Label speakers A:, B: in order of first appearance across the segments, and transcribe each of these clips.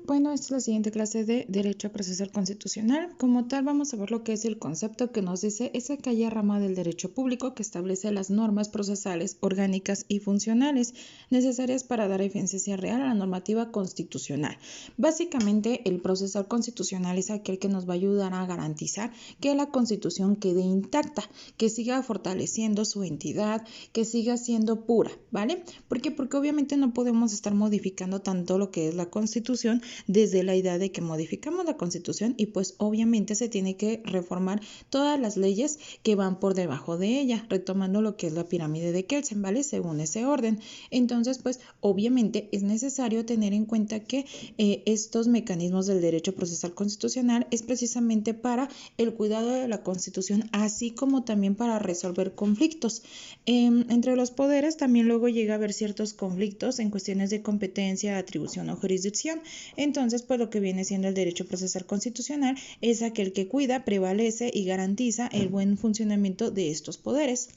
A: Bueno, esta es la siguiente clase de Derecho Procesal Constitucional. Como tal, vamos a ver lo que es el concepto que nos dice es aquella rama del derecho público que establece las normas procesales, orgánicas y funcionales necesarias para dar eficiencia real a la normativa constitucional. Básicamente, el procesal constitucional es aquel que nos va a ayudar a garantizar que la Constitución quede intacta, que siga fortaleciendo su entidad, que siga siendo pura, ¿vale? ¿Por qué? Porque obviamente no podemos estar modificando tanto lo que es la Constitución desde la idea de que modificamos la Constitución y pues obviamente se tiene que reformar todas las leyes que van por debajo de ella, retomando lo que es la pirámide de Kelsen, ¿vale? Según ese orden. Entonces, pues obviamente es necesario tener en cuenta que estos mecanismos del derecho procesal constitucional es precisamente para el cuidado de la Constitución, así como también para resolver conflictos. Entre los poderes también luego llega a haber ciertos conflictos en cuestiones de competencia, atribución o jurisdicción. Entonces, pues lo que viene siendo el derecho procesal constitucional es aquel que cuida, prevalece y garantiza el buen funcionamiento de estos poderes.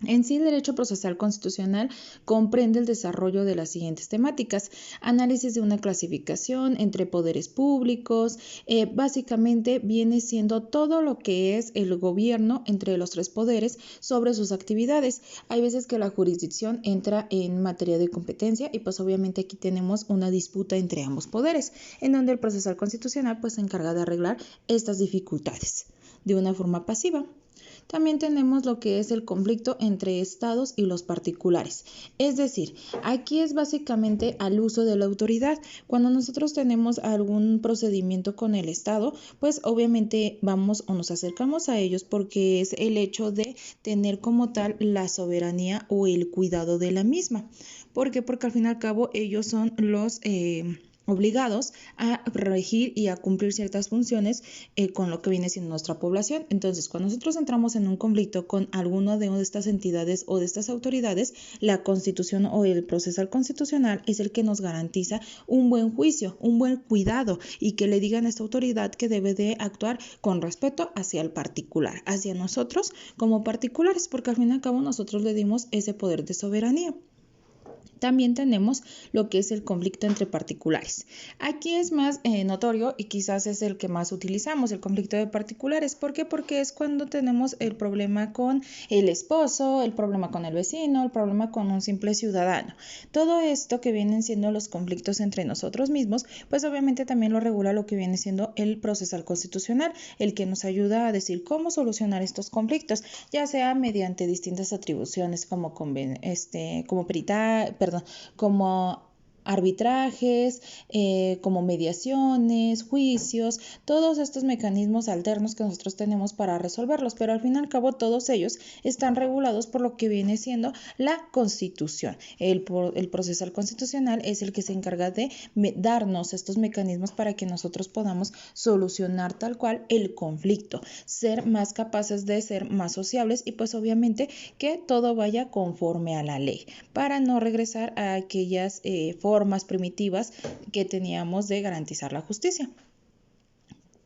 A: En sí, el derecho procesal constitucional comprende el desarrollo de las siguientes temáticas: análisis de una clasificación entre poderes públicos, básicamente viene siendo todo lo que es el gobierno entre los tres poderes sobre sus actividades. Hay veces que la jurisdicción entra en materia de competencia y pues obviamente aquí tenemos una disputa entre ambos poderes, en donde el procesal constitucional pues se encarga de arreglar estas dificultades de una forma pasiva. También tenemos lo que es el conflicto entre estados y los particulares. Es decir, aquí es básicamente al uso de la autoridad. Cuando nosotros tenemos algún procedimiento con el estado, pues obviamente vamos o nos acercamos a ellos porque es el hecho de tener como tal la soberanía o el cuidado de la misma. ¿Por qué? Porque al fin y al cabo ellos son los obligados a regir y a cumplir ciertas funciones con lo que viene siendo nuestra población. Entonces, cuando nosotros entramos en un conflicto con alguna de estas entidades o de estas autoridades, la Constitución o el procesal constitucional es el que nos garantiza un buen juicio, un buen cuidado y que le digan a esta autoridad que debe de actuar con respeto hacia el particular, hacia nosotros como particulares, porque al fin y al cabo nosotros le dimos ese poder de soberanía. También tenemos lo que es el conflicto entre particulares. Aquí es más notorio y quizás es el que más utilizamos, el conflicto de particulares. ¿Por qué? Porque es cuando tenemos el problema con el esposo, el problema con el vecino, el problema con un simple ciudadano. Todo esto que vienen siendo los conflictos entre nosotros mismos, pues obviamente también lo regula lo que viene siendo el procesal constitucional, el que nos ayuda a decir cómo solucionar estos conflictos, ya sea mediante distintas atribuciones como como arbitrajes, como mediaciones, juicios, todos estos mecanismos alternos que nosotros tenemos para resolverlos, pero al fin y al cabo todos ellos están regulados por lo que viene siendo la Constitución. El procesal constitucional es el que se encarga de darnos estos mecanismos para que nosotros podamos solucionar tal cual el conflicto, ser más capaces de ser más sociables y pues obviamente que todo vaya conforme a la ley, para no regresar a aquellas formas primitivas que teníamos de garantizar la justicia.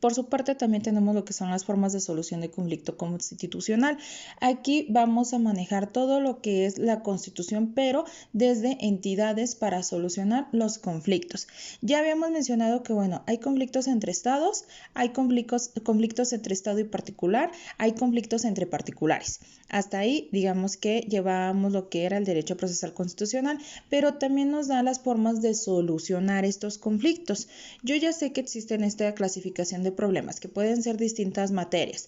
A: Por su parte, también tenemos lo que son las formas de solución de conflicto constitucional. Aquí vamos a manejar todo lo que es la Constitución, pero desde entidades para solucionar los conflictos. Ya habíamos mencionado que, bueno, hay conflictos entre estados, hay conflictos entre estado y particular, hay conflictos entre particulares. Hasta ahí, digamos que llevábamos lo que era el derecho procesal constitucional, pero también nos da las formas de solucionar estos conflictos. Yo ya sé que existen esta clasificación de problemas que pueden ser distintas materias,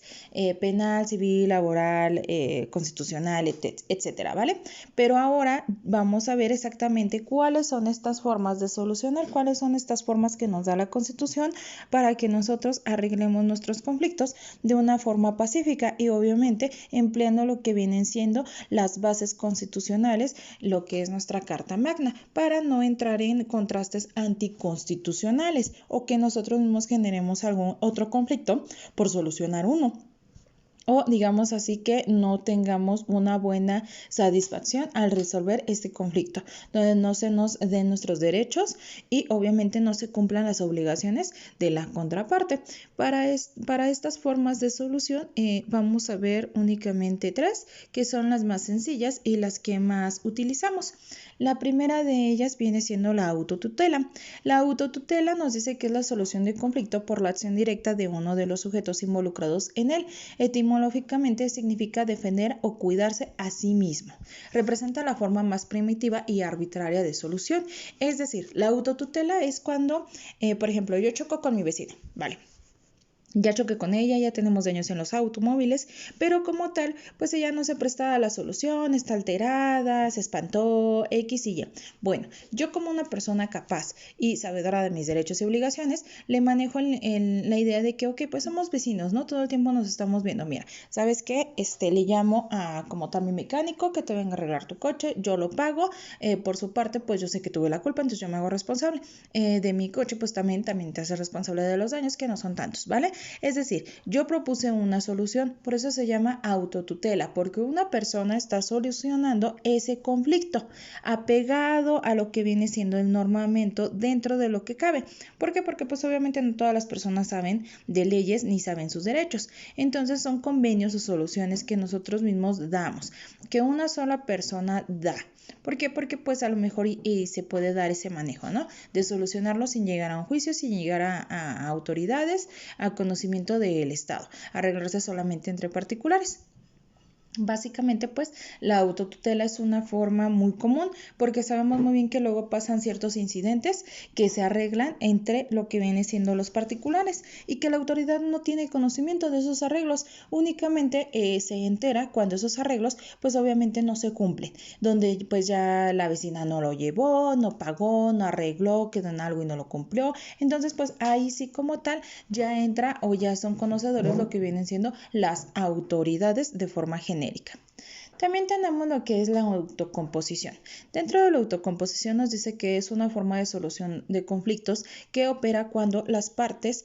A: penal, civil, laboral, constitucional, etcétera, ¿vale? Pero ahora vamos a ver exactamente cuáles son estas formas de solucionar, cuáles son estas formas que nos da la Constitución para que nosotros arreglemos nuestros conflictos de una forma pacífica y obviamente empleando lo que vienen siendo las bases constitucionales, lo que es nuestra Carta Magna, para no entrar en contrastes anticonstitucionales o que nosotros mismos generemos algún otro conflicto por solucionar uno. O digamos así que no tengamos una buena satisfacción al resolver este conflicto, donde no se nos den nuestros derechos y obviamente no se cumplan las obligaciones de la contraparte. Para estas formas de solución vamos a ver únicamente tres, que son las más sencillas y las que más utilizamos. La primera de ellas viene siendo la autotutela. La autotutela nos dice que es la solución de conflicto por la acción directa de uno de los sujetos involucrados en él. Etimológicamente significa defender o cuidarse a sí mismo. Representa la forma más primitiva y arbitraria de solución. Es decir, la autotutela es cuando, por ejemplo, yo choco con mi vecina, ¿vale? Ya choqué con ella, ya tenemos daños en los automóviles, pero como tal, pues ella no se presta a la solución, está alterada, se espantó, X y Y. Bueno, yo como una persona capaz y sabedora de mis derechos y obligaciones, le manejo la idea de que, ok, pues somos vecinos, ¿no? Todo el tiempo nos estamos viendo. Mira, ¿sabes qué? Le llamo a como tal mi mecánico que te venga a arreglar tu coche, yo lo pago, por su parte, pues yo sé que tuve la culpa, entonces yo me hago responsable de mi coche, pues también te hace responsable de los daños, que no son tantos, ¿vale? Es decir, yo propuse una solución, por eso se llama autotutela, porque una persona está solucionando ese conflicto, apegado a lo que viene siendo el normamiento dentro de lo que cabe. ¿Por qué? Porque pues obviamente no todas las personas saben de leyes ni saben sus derechos. Entonces son convenios o soluciones que nosotros mismos damos, que una sola persona da. ¿Por qué? Porque pues a lo mejor se puede dar ese manejo, ¿no? De solucionarlo sin llegar a un juicio, sin llegar a autoridades, a conocimiento del Estado, arreglarse solamente entre particulares. Básicamente, pues, la autotutela es una forma muy común porque sabemos muy bien que luego pasan ciertos incidentes que se arreglan entre lo que viene siendo los particulares y que la autoridad no tiene conocimiento de esos arreglos, únicamente se entera cuando esos arreglos, pues, obviamente no se cumplen, donde pues ya la vecina no lo llevó, no pagó, no arregló, quedó en algo y no lo cumplió. Entonces, pues, ahí sí como tal ya entra o ya son conocedores lo que vienen siendo las autoridades de forma genérica. También tenemos lo que es la autocomposición. Dentro de la autocomposición nos dice que es una forma de solución de conflictos que opera cuando las partes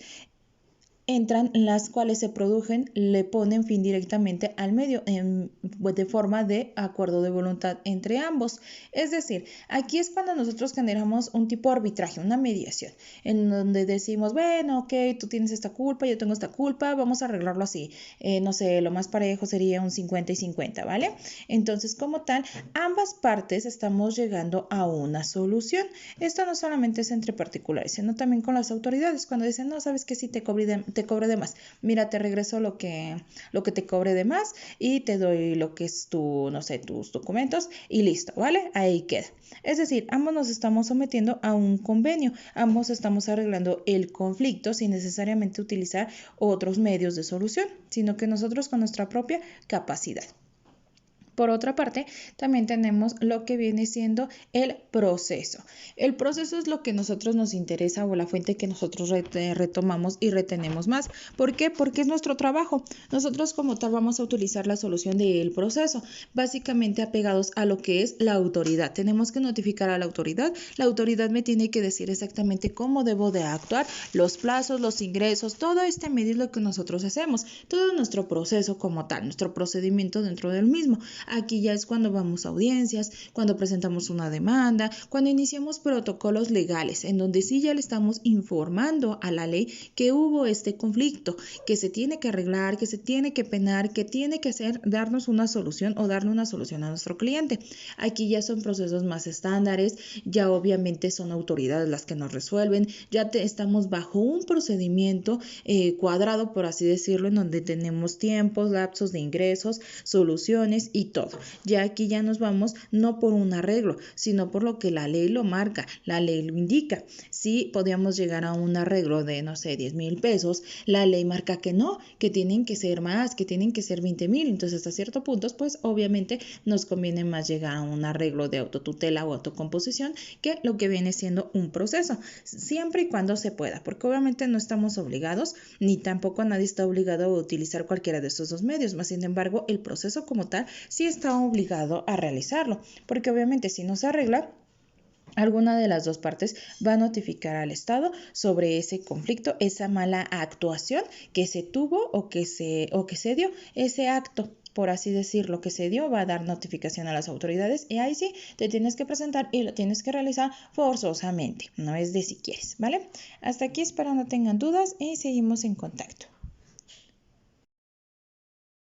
A: entran, las cuales se produjen, le ponen fin directamente al medio de forma de acuerdo de voluntad entre ambos. Es decir, aquí es cuando nosotros generamos un tipo de arbitraje, una mediación, en donde decimos, bueno, ok, tú tienes esta culpa, yo tengo esta culpa, vamos a arreglarlo así. No sé, lo más parejo sería un 50 y 50, ¿vale? Entonces, como tal, ambas partes estamos llegando a una solución. Esto no solamente es entre particulares, sino también con las autoridades, cuando dicen, no, sabes que sí te cobré de más. Mira, te regreso lo que te cobre de más y te doy lo que es no sé, tus documentos y listo, ¿vale? Ahí queda. Es decir, ambos nos estamos sometiendo a un convenio, ambos estamos arreglando el conflicto sin necesariamente utilizar otros medios de solución, sino que nosotros con nuestra propia capacidad. Por otra parte, también tenemos lo que viene siendo el proceso. El proceso es lo que a nosotros nos interesa o la fuente que nosotros retomamos y retenemos más. ¿Por qué? Porque es nuestro trabajo. Nosotros como tal vamos a utilizar la solución del proceso, básicamente apegados a lo que es la autoridad. Tenemos que notificar a la autoridad me tiene que decir exactamente cómo debo de actuar, los plazos, los ingresos, todo este medio es lo que nosotros hacemos, todo nuestro proceso como tal, nuestro procedimiento dentro del mismo. Aquí ya es cuando vamos a audiencias, cuando presentamos una demanda, cuando iniciamos protocolos legales, en donde sí ya le estamos informando a la ley que hubo este conflicto, que se tiene que arreglar, que se tiene que penar, que tiene que darnos una solución o darle una solución a nuestro cliente. Aquí ya son procesos más estándares, ya obviamente son autoridades las que nos resuelven, ya estamos bajo un procedimiento cuadrado, por así decirlo, en donde tenemos tiempos, lapsos de ingresos, soluciones y todo. Ya aquí ya nos vamos no por un arreglo, sino por lo que la ley lo marca, la ley lo indica. Si podíamos llegar a un arreglo de, no sé, 10,000 pesos, la ley marca que no, que tienen que ser más, que tienen que ser 20,000. Entonces, hasta cierto punto, pues obviamente nos conviene más llegar a un arreglo de autotutela o autocomposición que lo que viene siendo un proceso, siempre y cuando se pueda, porque obviamente no estamos obligados, ni tampoco nadie está obligado a utilizar cualquiera de estos dos medios, más sin embargo, el proceso como tal sí está obligado a realizarlo, porque obviamente si no se arregla, alguna de las dos partes va a notificar al Estado sobre ese conflicto, esa mala actuación que se tuvo o que se dio, ese acto, por así decirlo, que se dio, va a dar notificación a las autoridades y ahí sí te tienes que presentar y lo tienes que realizar forzosamente, no es de si quieres, ¿vale? Hasta aquí espero no tengan dudas y seguimos en contacto.